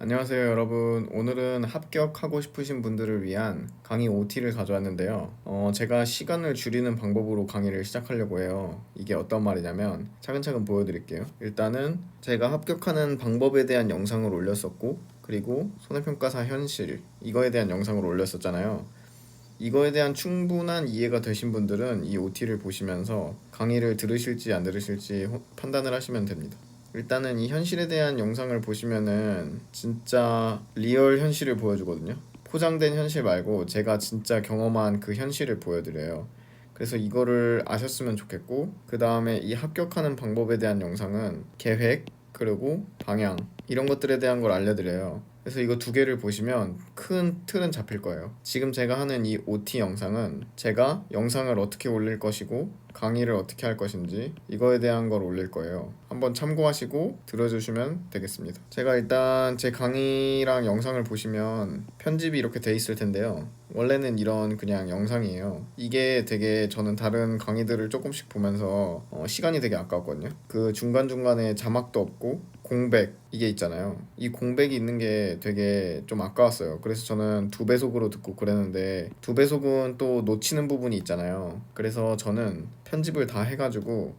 안녕하세요, 여러분. 오늘은 합격하고 싶으신 분들을 위한 강의 OT를 가져왔는데요. 제가 시간을 줄이는 방법으로 강의를 시작하려고 해요. 이게 어떤 말이냐면 차근차근 보여드릴게요. 일단은 제가 합격하는 방법에 대한 영상을 올렸었고, 그리고 손해평가사 현실, 이거에 대한 영상을 올렸었잖아요. 이거에 대한 충분한 이해가 되신 분들은 이 OT를 보시면서 강의를 들으실지 안 들으실지 판단을 하시면 됩니다. 일단은 이 현실에 대한 영상을 보시면은 진짜 리얼 현실을 보여주거든요. 포장된 현실 말고 제가 진짜 경험한 그 현실을 보여드려요. 그래서 이거를 아셨으면 좋겠고, 그 다음에 이 합격하는 방법에 대한 영상은 계획, 그리고 방향, 이런 것들에 대한 걸 알려드려요. 그래서 이거 두 개를 보시면 큰 틀은 잡힐 거예요. 지금 제가 하는 이 OT 영상은 제가 영상을 어떻게 올릴 것이고 강의를 어떻게 할 것인지 이거에 대한 걸 올릴 거예요. 한번 참고하시고 들어주시면 되겠습니다. 제가 일단 제 강의랑 영상을 보시면 편집이 이렇게 돼 있을 텐데요. 원래는 이런 그냥 영상이에요. 이게 되게 저는 다른 강의들을 조금씩 보면서 시간이 되게 아까웠거든요. 그 중간중간에 자막도 없고 공백 이게 있잖아요. 이 공백이 있는 게 되게 좀 아까웠어요. 그래서 저는 두 배속으로 듣고 그랬는데 두 배속은 또 놓치는 부분이 있잖아요. 그래서 저는 편집을 다 해가지고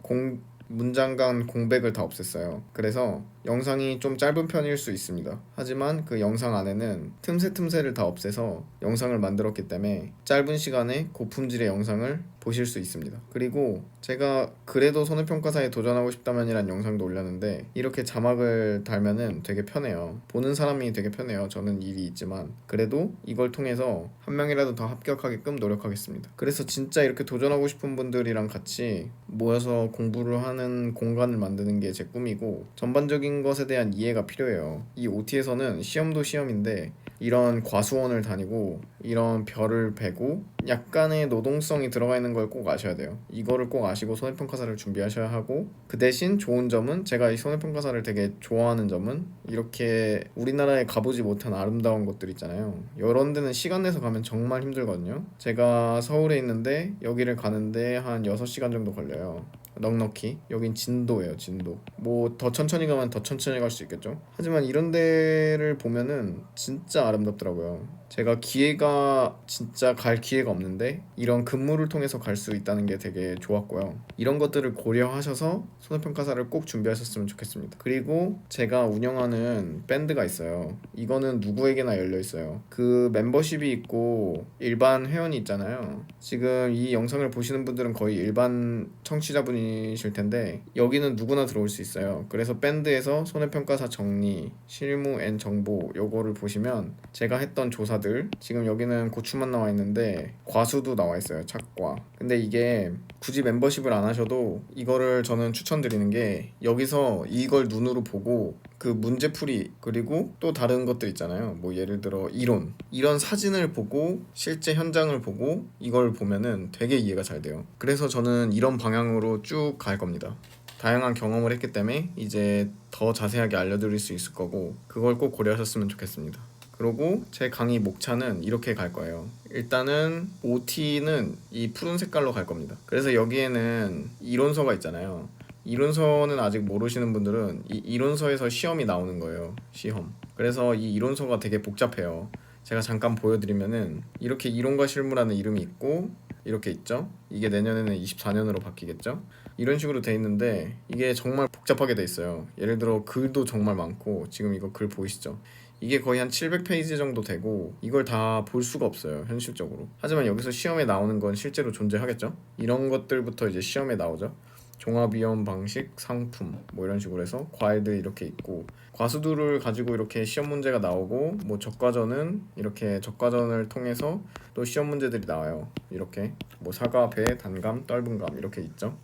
문장 간 공백을 다 없앴어요. 그래서 영상이 좀 짧은 편일 수 있습니다. 하지만 그 영상 안에는 틈새 틈새를 다 없애서 영상을 만들었기 때문에 짧은 시간에 고품질의 영상을 보실 수 있습니다. 그리고 제가 그래도 손해평가사에 도전하고 싶다면이란 영상도 올렸는데 이렇게 자막을 달면은 되게 편해요. 보는 사람이 되게 편해요. 저는 일이 있지만 그래도 이걸 통해서 한 명이라도 더 합격하게끔 노력하겠습니다. 그래서 진짜 이렇게 도전하고 싶은 분들이랑 같이 모여서 공부를 하는 공간을 만드는 게 제 꿈이고, 전반적인 것에 대한 이해가 필요해요. 이 OT에서는 시험도 시험인데 이런 과수원을 다니고 이런 별을 베고 약간의 노동성이 들어가 있는 걸 꼭 아셔야 돼요. 이거를 꼭 아시고 손해평가사를 준비하셔야 하고, 그 대신 좋은 점은, 제가 이 손해평가사를 되게 좋아하는 점은 이렇게 우리나라에 가보지 못한 아름다운 곳들 있잖아요. 이런 데는 시간 내서 가면 정말 힘들거든요. 제가 서울에 있는데 여기를 가는데 한 6시간 정도 걸려요. 넉넉히. 여긴 진도예요, 진도. 뭐 더 천천히 가면 더 천천히 갈 수 있겠죠. 하지만 이런 데를 보면은 진짜 아름답더라고요. 제가 기회가 진짜 갈 기회가 없는데 이런 근무를 통해서 갈 수 있다는 게 되게 좋았고요. 이런 것들을 고려하셔서 손해평가사를 꼭 준비하셨으면 좋겠습니다. 그리고 제가 운영하는 밴드가 있어요. 이거는 누구에게나 열려 있어요. 그 멤버십이 있고 일반 회원이 있잖아요. 지금 이 영상을 보시는 분들은 거의 일반 청취자분이실 텐데 여기는 누구나 들어올 수 있어요. 그래서 밴드에서 손해평가사 정리, 실무 앤 정보 요거를 보시면 제가 했던 조사들, 지금 여기는 고추만 나와 있는데 과수도 나와 있어요. 착과. 근데 이게 굳이 멤버십을 안 하셔도 이거를 저는 추천드리는 게, 여기서 이걸 눈으로 보고 그 문제풀이, 그리고 또 다른 것들 있잖아요. 뭐 예를 들어 이런 사진을 보고 실제 현장을 보고 이걸 보면은 되게 이해가 잘 돼요. 그래서 저는 이런 방향으로 쭉 갈 겁니다. 다양한 경험을 했기 때문에 이제 더 자세하게 알려드릴 수 있을 거고, 그걸 꼭 고려하셨으면 좋겠습니다. 그리고 제 강의 목차는 이렇게 갈 거예요. 일단은 OT는 이 푸른 색깔로 갈 겁니다. 그래서 여기에는 이론서가 있잖아요. 이론서는 아직 모르시는 분들은 이 이론서에서 시험이 나오는 거예요. 시험. 그래서 이 이론서가 되게 복잡해요. 제가 잠깐 보여드리면은 이렇게 이론과 실무라는 이름이 있고 이렇게 있죠. 이게 내년에는 24년으로 바뀌겠죠. 이런 식으로 돼 있는데 이게 정말 복잡하게 돼 있어요. 예를 들어 글도 정말 많고, 지금 이거 글 보이시죠? 이게 거의 한 700페이지 정도 되고 이걸 다 볼 수가 없어요, 현실적으로. 하지만 여기서 시험에 나오는 건 실제로 존재하겠죠. 이런 것들부터 이제 시험에 나오죠. 종합위험 방식, 상품, 뭐 이런 식으로 해서 과외들 이렇게 있고, 과수들을 가지고 이렇게 시험 문제가 나오고, 뭐 적과전은 이렇게 적과전을 통해서 또 시험 문제들이 나와요. 이렇게 뭐 사과, 배, 단감, 떫은감 이렇게 있죠.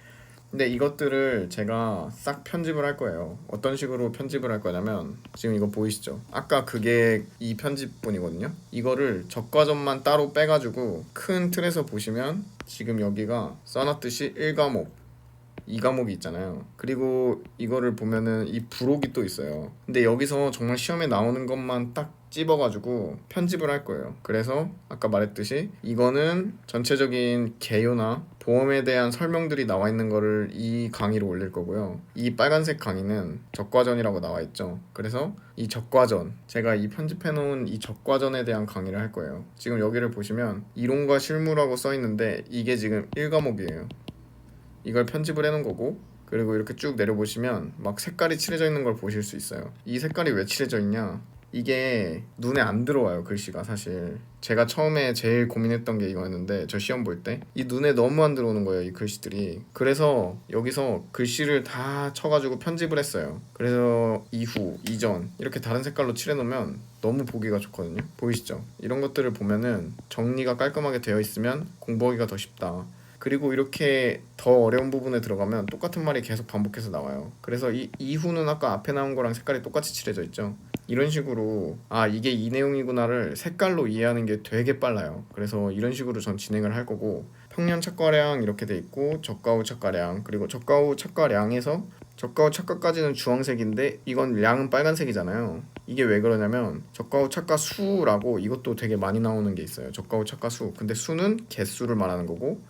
근데 이것들을 제가 싹 편집을 할 거예요. 어떤 식으로 편집을 할 거냐면, 지금 이거 보이시죠? 아까 그게 이 편집본이거든요. 이거를 적과점만 따로 빼가지고 큰 틀에서 보시면 지금 여기가 써놨듯이 1과목, 이 과목이 있잖아요. 그리고 이거를 보면은 이 부록이 또 있어요. 근데 여기서 정말 시험에 나오는 것만 딱 찝어가지고 편집을 할 거예요. 그래서 아까 말했듯이 이거는 전체적인 개요나 보험에 대한 설명들이 나와 있는 거를 이 강의로 올릴 거고요. 이 빨간색 강의는 적과전이라고 나와 있죠. 그래서 이 적과전, 제가 이 편집해 놓은 이 적과전에 대한 강의를 할 거예요. 지금 여기를 보시면 이론과 실무라고 써 있는데 이게 지금 1과목이에요. 이걸 편집을 해 놓은 거고, 그리고 이렇게 쭉 내려보시면 막 색깔이 칠해져 있는 걸 보실 수 있어요. 이 색깔이 왜 칠해져 있냐, 이게 눈에 안 들어와요. 글씨가 사실 제가 처음에 제일 고민했던 게 이거였는데, 저 시험 볼 때 이 눈에 너무 안 들어오는 거예요, 이 글씨들이. 그래서 여기서 글씨를 다 쳐가지고 편집을 했어요. 그래서 이후, 이전 이렇게 다른 색깔로 칠해놓으면 너무 보기가 좋거든요. 보이시죠? 이런 것들을 보면은 정리가 깔끔하게 되어 있으면 공부하기가 더 쉽다. 그리고 이렇게 더 어려운 부분에 들어가면 똑같은 말이 계속 반복해서 나와요. 그래서 이 이후는 아까 앞에 나온 거랑 색깔이 똑같이 칠해져 있죠. 이런 식으로 이게 이 내용이구나를 색깔로 이해하는 게 되게 빨라요. 그래서 이런 식으로 전 진행을 할 거고, 평년 착과량 이렇게 돼 있고, 저가 후 착과량, 그리고 저가 후 착과량에서 저가 후 착과까지는 주황색인데 이건 량은 빨간색이잖아요. 이게 왜 그러냐면 저가 후 착과 수라고 이것도 되게 많이 나오는 게 있어요. 저가 후 착과 수. 근데 수는 개수를 말하는 거고,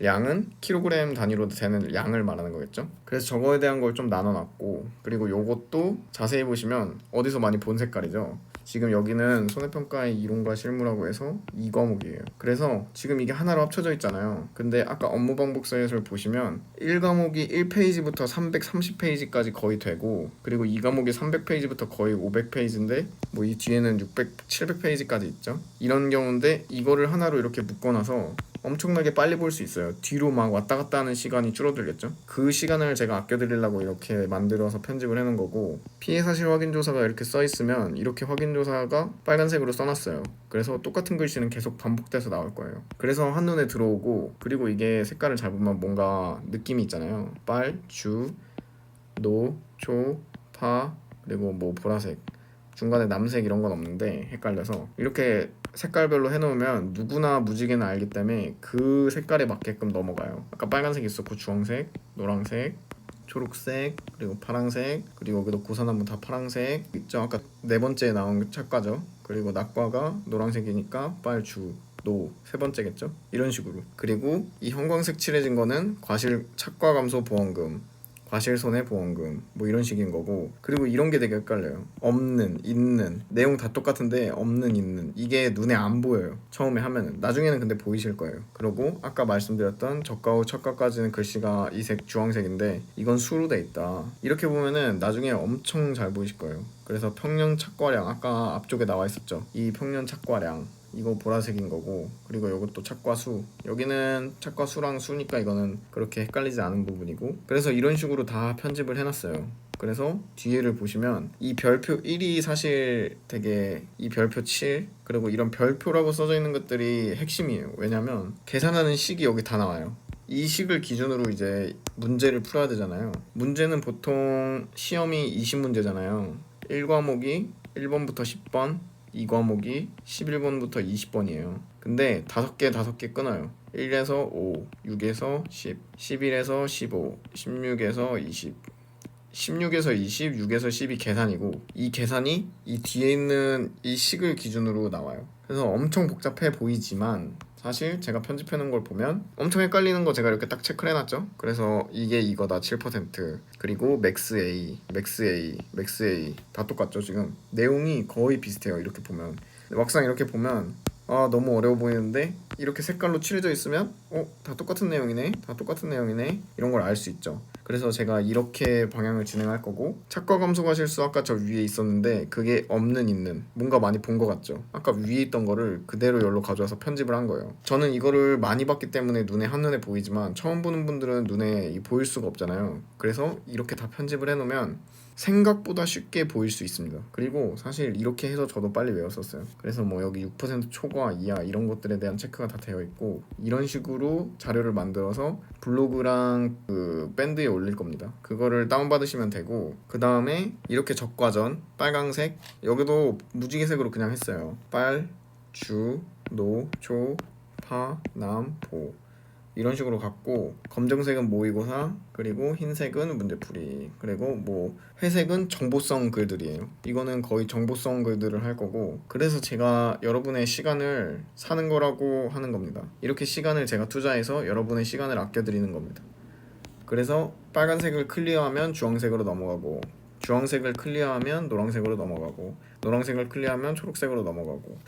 양은 킬로그램 단위로 되는 양을 말하는 거겠죠. 그래서 저거에 대한 걸 좀 나눠놨고, 그리고 요것도 자세히 보시면 어디서 많이 본 색깔이죠. 지금 여기는 손해평가의 이론과 실무라고 해서 2과목이에요. 그래서 지금 이게 하나로 합쳐져 있잖아요. 근데 아까 업무방법서에서 보시면 1과목이 1페이지부터 330페이지까지 거의 되고, 그리고 2과목이 300페이지부터 거의 500페이지인데 뭐 이 뒤에는 600, 700페이지까지 있죠. 이런 경우인데 이거를 하나로 이렇게 묶어놔서 엄청나게 빨리 볼 수 있어요. 뒤로 막 왔다 갔다 하는 시간이 줄어들겠죠. 그 시간을 제가 아껴드리려고 이렇게 만들어서 편집을 해놓은 거고, 피해 사실 확인 조사가 이렇게 써 있으면 이렇게 확인 조사가 빨간색으로 써놨어요. 그래서 똑같은 글씨는 계속 반복돼서 나올 거예요. 그래서 한눈에 들어오고, 그리고 이게 색깔을 잘 보면 뭔가 느낌이 있잖아요. 빨, 주, 노, 초, 파, 그리고 뭐 보라색, 중간에 남색 이런 건 없는데 헷갈려서 이렇게 색깔별로 해놓으면 누구나 무지개는 알기 때문에 그 색깔에 맞게끔 넘어가요. 아까 빨간색 있었고, 주황색, 노란색, 초록색, 그리고 파란색, 그리고 여기도 고사나무 다 파란색 있죠. 아까 네 번째 나온 착과죠. 그리고 낙과가 노란색이니까 빨주, 노 세 번째겠죠. 이런 식으로. 그리고 이 형광색 칠해진 거는 과실 착과 감소 보험금, 과실손해보험금 뭐 이런 식인 거고, 그리고 이런 게 되게 헷갈려요. 없는, 있는, 내용 다 똑같은데 없는, 있는, 이게 눈에 안 보여요. 처음에 하면은. 나중에는 근데 보이실 거예요. 그리고 아까 말씀드렸던 저가 후 착과까지는 글씨가 이 색 주황색인데 이건 수로 돼 있다. 이렇게 보면은 나중에 엄청 잘 보이실 거예요. 그래서 평년 착과량, 아까 앞쪽에 나와 있었죠. 이 평년 착과량, 이거 보라색인 거고, 그리고 이것도 착과수, 여기는 착과수랑 수니까 이거는 그렇게 헷갈리지 않은 부분이고, 그래서 이런 식으로 다 편집을 해놨어요. 그래서 뒤에를 보시면 이 별표 1이 사실 되게, 이 별표 7, 그리고 이런 별표라고 써져 있는 것들이 핵심이에요. 왜냐면 계산하는 식이 여기 다 나와요. 이 식을 기준으로 이제 문제를 풀어야 되잖아요. 문제는 보통 시험이 20문제잖아요 1과목이 1번부터 10번, 이 과목이 11번부터 20번이에요. 근데 5개 끊어요. 1에서 5, 6에서 10, 11에서 15, 16에서 20, 16에서 20, 6에서 10이 계산이고, 이 계산이 이 뒤에 있는 이 식을 기준으로 나와요. 그래서 엄청 복잡해 보이지만 사실 제가 편집해 놓은 걸 보면 엄청 헷갈리는 거 제가 이렇게 딱 체크를 해놨죠. 그래서 이게 이거다 7%, 그리고 맥스 A, 맥스 A, 맥스 A 다 똑같죠. 지금 내용이 거의 비슷해요. 이렇게 보면. 막상 이렇게 보면 너무 어려워 보이는데 이렇게 색깔로 칠해져 있으면 다 똑같은 내용이네, 다 똑같은 내용이네, 이런 걸 알 수 있죠. 그래서 제가 이렇게 방향을 진행할 거고, 착과 감소가 실수 아까 저 위에 있었는데 그게 없는, 있는, 뭔가 많이 본 것 같죠. 아까 위에 있던 거를 그대로 여기로 가져와서 편집을 한 거예요. 저는 이거를 많이 봤기 때문에 눈에 한눈에 보이지만 처음 보는 분들은 눈에 보일 수가 없잖아요. 그래서 이렇게 다 편집을 해놓으면 생각보다 쉽게 보일 수 있습니다. 그리고 사실 이렇게 해서 저도 빨리 외웠었어요. 그래서 뭐 여기 6% 초과 이하 이런 것들에 대한 체크가 다 되어 있고, 이런 식으로 자료를 만들어서 블로그랑 그 밴드에 올릴 겁니다. 그거를 다운받으시면 되고, 그 다음에 이렇게 적과전 빨강색, 여기도 무지개색으로 그냥 했어요. 빨, 주, 노, 초, 파, 남, 보. 이런 식으로 갖고 검정색은 모의고사, 그리고 흰색은 문제풀이, 그리고 뭐 회색은 정보성 글들이에요. 이거는 거의 정보성 글들을 할 거고, 그래서 제가 여러분의 시간을 사는 거라고 하는 겁니다. 이렇게 시간을 제가 투자해서 여러분의 시간을 아껴드리는 겁니다. 그래서 빨간색을 클리어하면 주황색으로 넘어가고, 주황색을 클리어하면 노란색으로 넘어가고, 노란색을 클리어하면 초록색으로 넘어가고,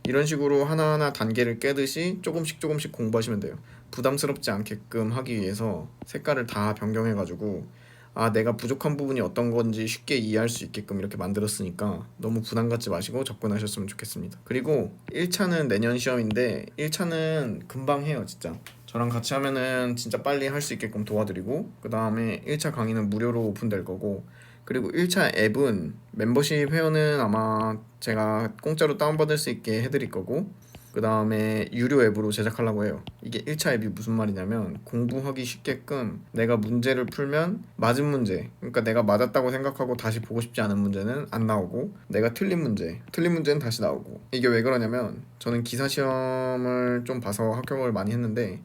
이런 식으로 하나하나 단계를 깨듯이 조금씩 조금씩 공부하시면 돼요. 부담스럽지 않게끔 하기 위해서 색깔을 다 변경해가지고, 아, 내가 부족한 부분이 어떤 건지 쉽게 이해할 수 있게끔 이렇게 만들었으니까 너무 부담 갖지 마시고 접근하셨으면 좋겠습니다. 그리고 1차는 내년 시험인데 1차는 금방 해요, 진짜. 저랑 같이 하면은 진짜 빨리 할 수 있게끔 도와드리고, 그 다음에 1차 강의는 무료로 오픈될 거고, 그리고 1차 앱은 멤버십 회원은 아마 제가 공짜로 다운받을 수 있게 해드릴 거고, 그 다음에 유료 앱으로 제작하려고 해요. 이게 1차 앱이 무슨 말이냐면, 공부하기 쉽게끔 내가 문제를 풀면 맞은 문제, 그러니까 내가 맞았다고 생각하고 다시 보고 싶지 않은 문제는 안 나오고, 내가 틀린 문제는 다시 나오고. 이게 왜 그러냐면, 저는 기사 시험을 좀 봐서 합격을 많이 했는데,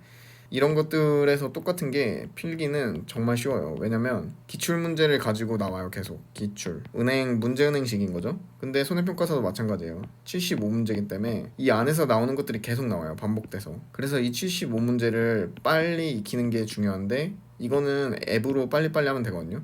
이런 것들에서 똑같은 게 필기는 정말 쉬워요. 왜냐면 기출 문제를 가지고 나와요. 계속 기출 문제은행식인 거죠. 근데 손해평가사도 마찬가지예요. 75문제이기 때문에 이 안에서 나오는 것들이 계속 나와요. 반복돼서. 그래서 이 75문제를 빨리 익히는 게 중요한데, 이거는 앱으로 빨리빨리 하면 되거든요.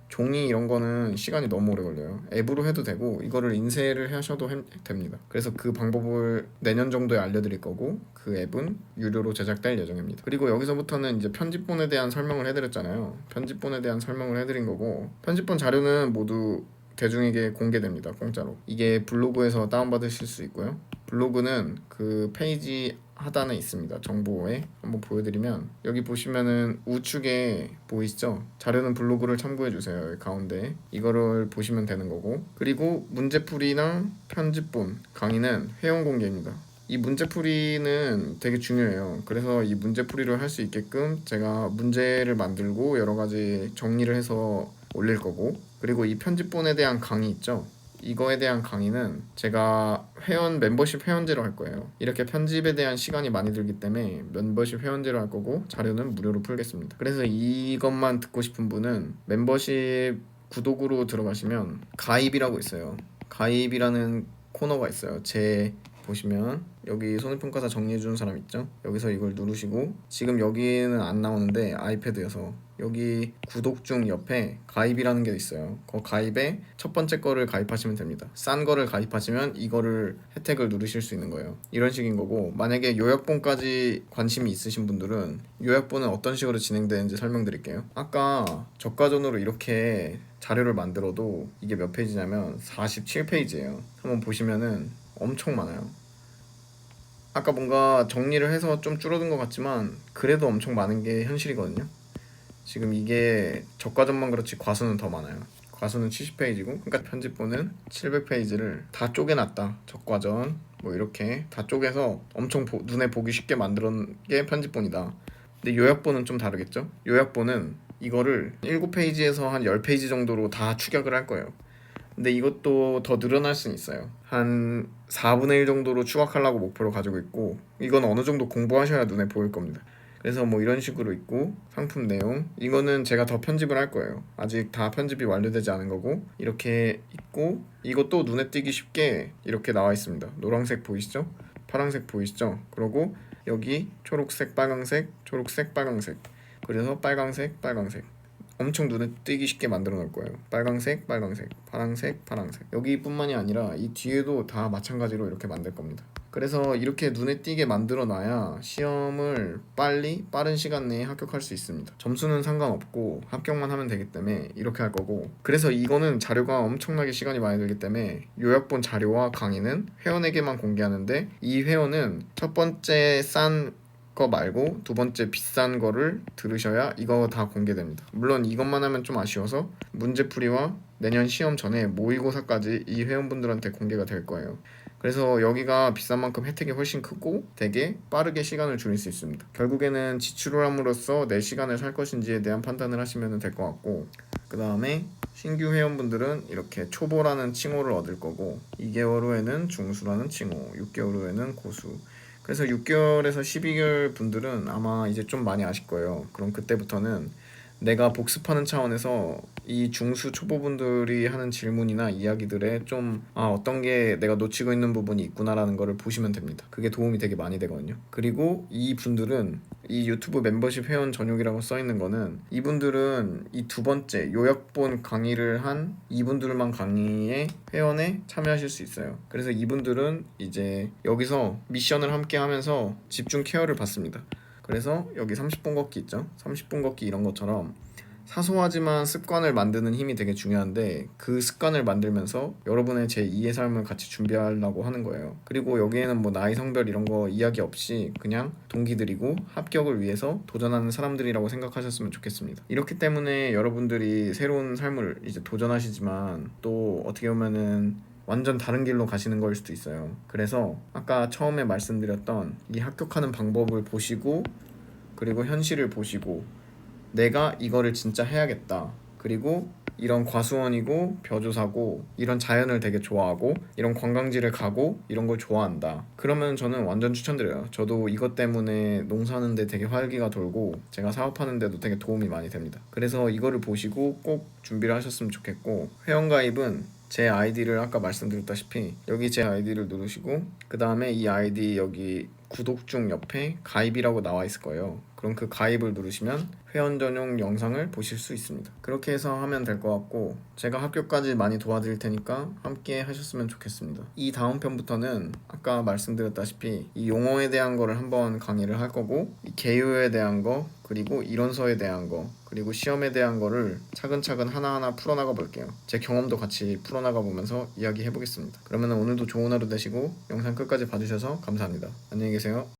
종이 이런 거는 시간이 너무 오래 걸려요. 앱으로 해도 되고, 이거를 인쇄를 하셔도 됩니다. 그래서 그 방법을 내년 정도에 알려드릴 거고, 그 앱은 유료로 제작될 예정입니다. 그리고 여기서부터는 이제 편집본에 대한 설명을 해드렸잖아요. 편집본에 대한 설명을 해드린 거고, 편집본 자료는 모두 대중에게 공개됩니다. 공짜로. 이게 블로그에서 다운받으실 수 있고요. 블로그는 그 페이지 하단에 있습니다. 정보에 한번 보여드리면, 여기 보시면은 우측에 보이시죠? 자료는 블로그를 참고해주세요. 여기 가운데 이거를 보시면 되는 거고, 그리고 문제풀이랑 편집본 강의는 회원 공개입니다. 이 문제풀이는 되게 중요해요. 그래서 이 문제풀이를 할 수 있게끔 제가 문제를 만들고 여러 가지 정리를 해서 올릴 거고, 그리고 이 편집본에 대한 강의 있죠? 이거에 대한 강의는 제가 멤버십 회원제로 할 거예요. 이렇게 편집에 대한 시간이 많이 들기 때문에 멤버십 회원제로 할 거고, 자료는 무료로 풀겠습니다. 그래서 이것만 듣고 싶은 분은 멤버십 구독으로 들어가시면 가입이라고 있어요. 가입이라는 코너가 있어요. 보시면 여기 손해평가사 정리해주는 사람 있죠? 여기서 이걸 누르시고, 지금 여기는 안 나오는데 아이패드여서 여기 구독 중 옆에 가입이라는 게 있어요. 그 가입에 첫 번째 거를 가입하시면 됩니다. 싼 거를 가입하시면 이거를 혜택을 누르실 수 있는 거예요. 이런 식인 거고, 만약에 요약본까지 관심이 있으신 분들은 요약본은 어떤 식으로 진행되는지 설명드릴게요. 아까 저가전으로 이렇게 자료를 만들어도 이게 몇 페이지냐면 47페이지예요. 한번 보시면은 엄청 많아요. 아까 뭔가 정리를 해서 좀 줄어든 것 같지만 그래도 엄청 많은 게 현실이거든요. 지금 이게 저가전만 그렇지 과수는 더 많아요. 과수는 70페이지고, 그러니까 편집본은 700페이지를 다 쪼개놨다. 저가전 뭐 이렇게 다 쪼개서 엄청 눈에 보기 쉽게 만든 게 편집본이다. 근데 요약본은 좀 다르겠죠? 요약본은 이거를 7페이지에서 한 10페이지 정도로 다 축약을 할 거예요. 근데 이것도 더 늘어날 수는 있어요. 한 4분의 1 정도로 추각하려고 목표로 가지고 있고, 이건 어느 정도 공부하셔야 눈에 보일 겁니다. 그래서 뭐 이런 식으로 있고, 상품 내용 이거는 제가 더 편집을 할 거예요. 아직 다 편집이 완료되지 않은 거고, 이렇게 있고, 이것도 눈에 띄기 쉽게 이렇게 나와 있습니다. 노란색 보이시죠? 파란색 보이시죠? 그리고 여기 초록색, 빨강색, 초록색, 빨강색, 그래서 빨강색, 빨강색, 엄청 눈에 띄기 쉽게 만들어 놓을 거예요. 빨강색, 빨강색, 파란색, 파란색. 여기뿐만이 아니라 이 뒤에도 다 마찬가지로 이렇게 만들 겁니다. 그래서 이렇게 눈에 띄게 만들어 놔야 시험을 빠른 시간 내에 합격할 수 있습니다. 점수는 상관없고 합격만 하면 되기 때문에 이렇게 할 거고, 그래서 이거는 자료가 엄청나게 시간이 많이 들기 때문에 요약본 자료와 강의는 회원에게만 공개하는데, 이 회원은 첫 번째 싼 거 말고 두 번째 비싼 거를 들으셔야 이거 다 공개됩니다. 물론 이것만 하면 좀 아쉬워서 문제풀이와 내년 시험 전에 모의고사까지 이 회원분들한테 공개가 될 거예요. 그래서 여기가 비싼 만큼 혜택이 훨씬 크고 되게 빠르게 시간을 줄일 수 있습니다. 결국에는 지출을 함으로써 내 시간을 살 것인지에 대한 판단을 하시면 될 것 같고, 그 다음에 신규 회원분들은 이렇게 초보라는 칭호를 얻을 거고, 2개월 후에는 중수라는 칭호, 6개월 후에는 고수, 그래서 6개월에서 12개월 분들은 아마 이제 좀 많이 아실 거예요. 그럼 그때부터는 내가 복습하는 차원에서 이 중수 초보분들이 하는 질문이나 이야기들에 좀 어떤 게 내가 놓치고 있는 부분이 있구나라는 거를 보시면 됩니다. 그게 도움이 되게 많이 되거든요. 그리고 이 분들은 이 유튜브 멤버십 회원 전용이라고 써 있는 거는 이분들은 이 두 번째 요약본 강의를 한 이분들만 강의에 회원에 참여하실 수 있어요. 그래서 이분들은 이제 여기서 미션을 함께 하면서 집중 케어를 받습니다. 그래서 여기 30분 걷기 있죠? 30분 걷기 이런 것처럼 사소하지만 습관을 만드는 힘이 되게 중요한데 그 습관을 만들면서 여러분의 제2의 삶을 같이 준비하려고 하는 거예요. 그리고 여기에는 뭐 나이 성별 이런 거 이야기 없이 그냥 동기들이고 합격을 위해서 도전하는 사람들이라고 생각하셨으면 좋겠습니다. 이렇기 때문에 여러분들이 새로운 삶을 이제 도전하시지만 또 어떻게 보면은 완전 다른 길로 가시는 걸 수도 있어요. 그래서 아까 처음에 말씀드렸던 이 합격하는 방법을 보시고 그리고 현실을 보시고 내가 이거를 진짜 해야겠다. 그리고 이런 과수원이고 벼조사고 이런 자연을 되게 좋아하고 이런 관광지를 가고 이런 걸 좋아한다. 그러면 저는 완전 추천드려요. 저도 이것 때문에 농사하는데 되게 활기가 돌고 제가 사업하는데도 되게 도움이 많이 됩니다. 그래서 이거를 보시고 꼭 준비를 하셨으면 좋겠고 회원가입은 제 아이디를 아까 말씀드렸다시피 여기 제 아이디를 누르시고 그 다음에 이 아이디 여기 구독 중 옆에 가입이라고 나와 있을 거예요. 그럼 그 가입을 누르시면 회원 전용 영상을 보실 수 있습니다. 그렇게 해서 하면 될 것 같고 제가 학교까지 많이 도와드릴 테니까 함께 하셨으면 좋겠습니다. 이 다음 편부터는 아까 말씀드렸다시피 이 용어에 대한 거를 한번 강의를 할 거고 이 개요에 대한 거 그리고 이론서에 대한 거 그리고 시험에 대한 거를 차근차근 하나하나 풀어나가 볼게요. 제 경험도 같이 풀어나가 보면서 이야기해 보겠습니다. 그러면 오늘도 좋은 하루 되시고 영상 끝까지 봐주셔서 감사합니다. 안녕히 계세요.